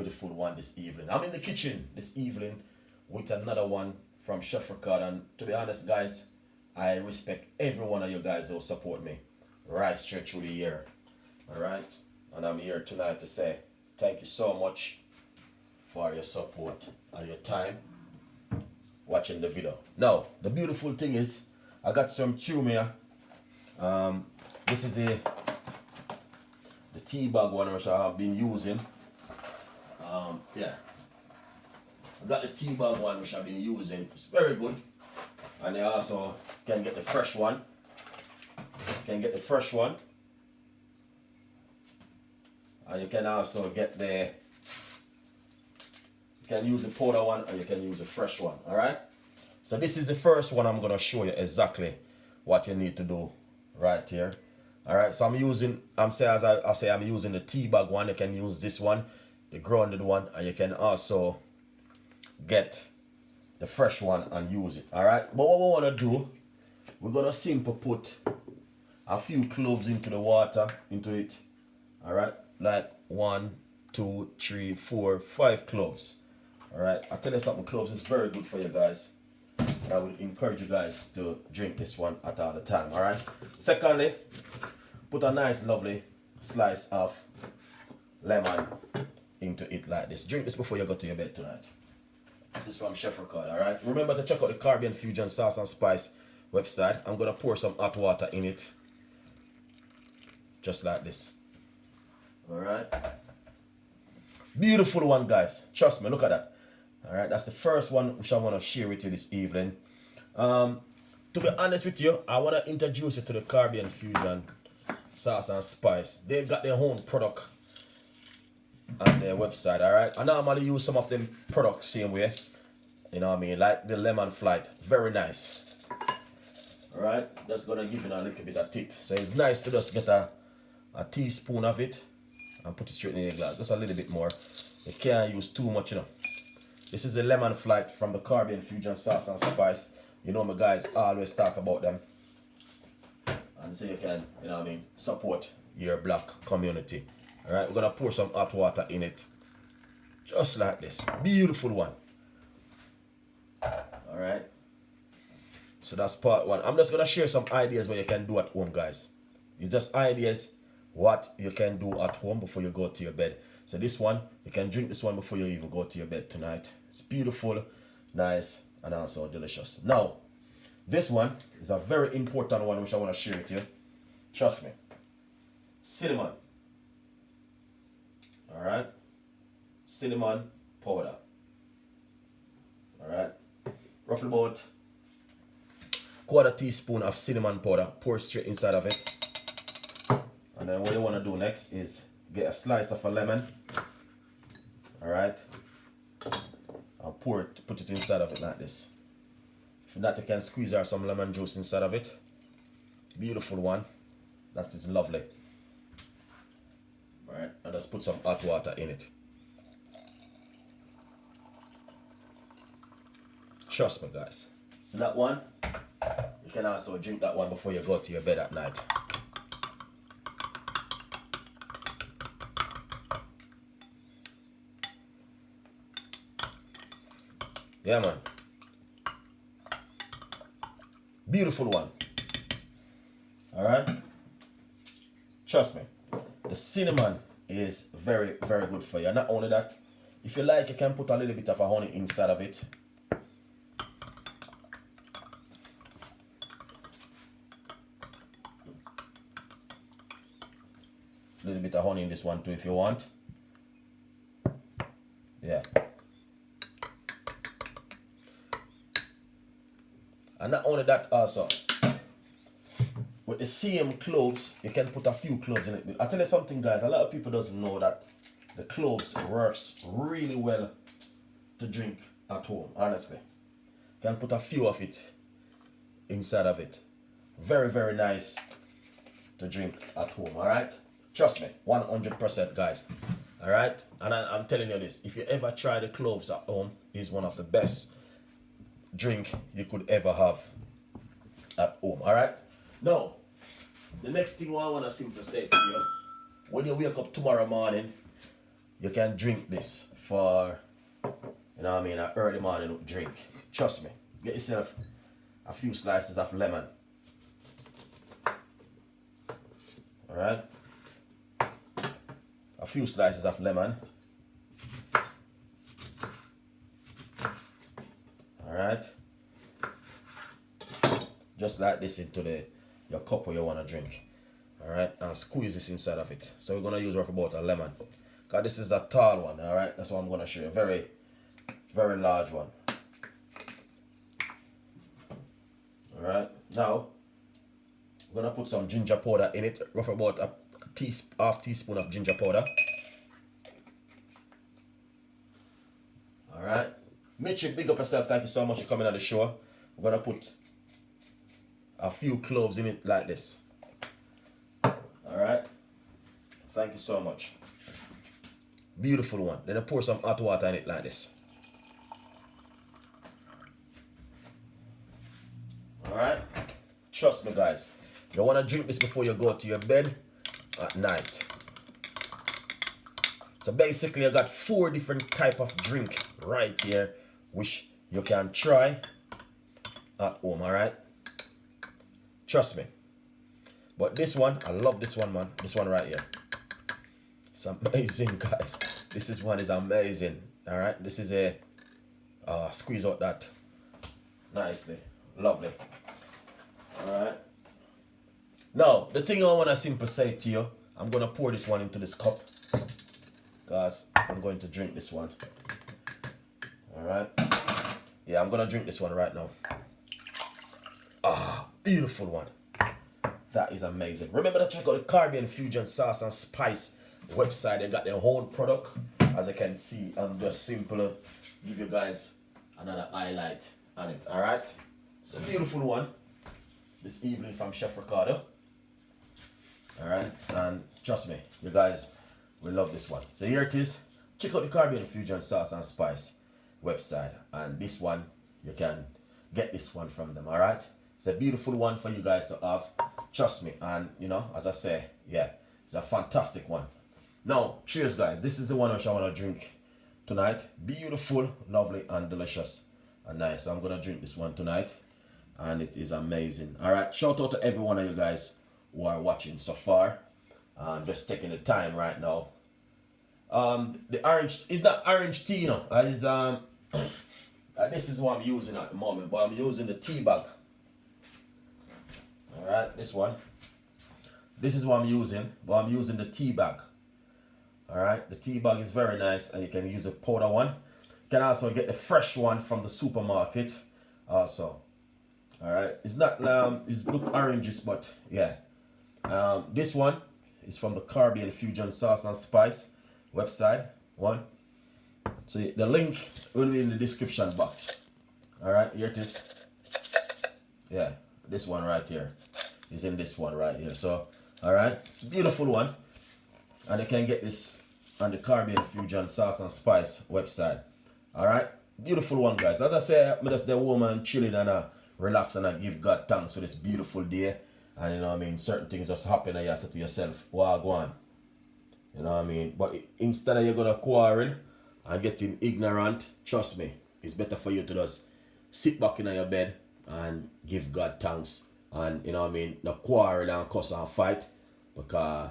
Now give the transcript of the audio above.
beautiful one this evening. I'm in the kitchen this evening with another one from Chef Ricardo. And to be honest, guys, I respect every one of you guys who support me right straight through the year. Alright? And I'm here tonight to say thank you so much for your support and your time watching the video. Now, the beautiful thing is, I got some tuna here. This is the tea bag one which I have been using. Yeah, I got the tea bag one which I've been using. It's very good, and you also can get the fresh one. And you can also get the. You can use the powder one, or you can use the fresh one. All right. So this is the first one. I'm gonna show you exactly what you need to do right here. All right. So I'm using the tea bag one. You can use this one, the grounded one, and you can also get the fresh one and use it. All right. But what we wanna do, we're gonna simply put a few cloves into the water, into it. All right. Like 1, 2, 3, 4, 5 cloves. All right. I tell you something, cloves is very good for you guys. And I would encourage you guys to drink this one at all the time. All right. Secondly, put a nice, lovely slice of lemon into it like this. Drink this before you go to your bed tonight. This is from Chef Ricardo. All right. Remember to check out the Caribbean Fusion Sauce and Spice website. I'm gonna pour some hot water in it, just like this. All right. Beautiful one, guys. Trust me. Look at that. All right. That's the first one which I want to share with you this evening. To be honest with you, I want to introduce you to the Caribbean Fusion Sauce and Spice. They've got their own product on their website. All right. I normally use some of them products same way. You know what I mean? Like the lemon flight. Very nice. All right. Just gonna give you a little bit of tip. So it's nice to just get a teaspoon of it and put it straight in your glass. Just a little bit more. You can't use too much, you know. This is a lemon flight from the Caribbean Fusion Sauce and Spice. You know, my guys always talk about them. And so you can, you know what I mean, support your black community. Alright, we're gonna pour some hot water in it. Just like this. Beautiful one. Alright. So that's part one. I'm just gonna share some ideas what you can do at home, guys. It's just ideas what you can do at home before you go to your bed. So this one, you can drink this one before you even go to your bed tonight. It's beautiful, nice, and also delicious. Now, this one is a very important one which I want to share with you. Trust me. Cinnamon. Alright? Cinnamon powder. Alright? Roughly about quarter teaspoon of cinnamon powder. Pour straight inside of it. And then what you want to do next is get a slice of a lemon. Alright. And put it inside of it like this. If not, you can squeeze out some lemon juice inside of it. Beautiful one. That is lovely. Alright. And just put some hot water in it. Trust me, guys. See that one? You can also drink that one before you go to your bed at night. Yeah, man. Beautiful one. Alright? Trust me. The cinnamon is very, very good for you. And not only that, if you like, you can put a little bit of a honey inside of it. A little bit of honey in this one too if you want. Yeah. And not only that, also with the same cloves, you can put a few cloves in it. I tell you something, guys, a lot of people doesn't know that the cloves works really well to drink at home, honestly. You can put a few of it inside of it. Very, very nice to drink at home, alright? Trust me, 100%, guys. Alright? And I'm telling you this, if you ever try the cloves at home, it's one of the best drink you could ever have at home. Alright? Now, the next thing I want to simply say to you, when you wake up tomorrow morning, you can drink this for, you know what I mean, an early morning drink. Trust me. Get yourself a few slices of lemon. Alright? A few slices of lemon. Alright? Just like this into your cup where you want to drink. Alright? And squeeze this inside of it. So we're going to use roughly about a lemon. Because this is the tall one. Alright? That's what I'm going to show you. Very, very large one. Alright? Now, we're going to put some ginger powder in it. Roughly about a half teaspoon of ginger powder. Alright? Mitchie, big up yourself. Thank you so much for coming on the show. We're going to put a few cloves in it like this. Alright? Thank you so much. Beautiful one. Then I pour some hot water in it like this. Alright? Trust me, guys. You want to drink this before you go to your bed at night. So basically, I got 4 different type of drink right here, which you can try at home, alright? Trust me. But this one, I love this one, man. This one right here. It's amazing, guys. This one is amazing. Alright, this is a squeeze out that nicely. Lovely. Alright. Now, the thing I want to simply say to you, I'm going to pour this one into this cup. Because I'm going to drink this one. Alright. Yeah, I'm going to drink this one right now. Ah, beautiful one. That is amazing. Remember to check out the Caribbean Fusion Sauce and Spice website. They got their own product. As you can see, I'm just simply give you guys another highlight on it. Alright. It's a beautiful one. This evening from Chef Ricardo. Alright. And trust me, you guys will love this one. So here it is. Check out the Caribbean Fusion Sauce and Spice website. And this one, you can get this one from them. Alright. It's a beautiful one for you guys to have. Trust me. And you know, as I say, yeah, it's a fantastic one. Now, cheers, guys. This is the one which I want to drink tonight. Beautiful, lovely, and delicious, and nice. So I'm gonna drink this one tonight, and it is amazing. All right. Shout out to every one of you guys who are watching so far. I'm just taking the time right now. The orange is not orange tea, you know. This is what I'm using at the moment, but I'm using the tea bag. All right, this one. This is what I'm using, but I'm using the tea bag. Alright, the tea bag is very nice, and you can use a powder one. You can also get the fresh one from the supermarket also. Alright, it's not it's look oranges, but yeah. This one is from the Caribbean Fusion Sauce and Spice website. So the link will be in the description box. Alright, here it is. Yeah, this one right here is in this one right here. So alright, it's a beautiful one. And you can get this on the Caribbean Fusion Sauce and Spice website. Alright? Beautiful one, guys. As I say, I'm just the woman chilling and relax and I give God thanks for this beautiful day. And you know what I mean? Certain things just happen and you say to yourself, wow, go on. You know what I mean? But instead of you going to quarrel and getting ignorant, trust me, it's better for you to just sit back in your bed and give God thanks. And you know what I mean? Not quarrel and cuss and fight. Because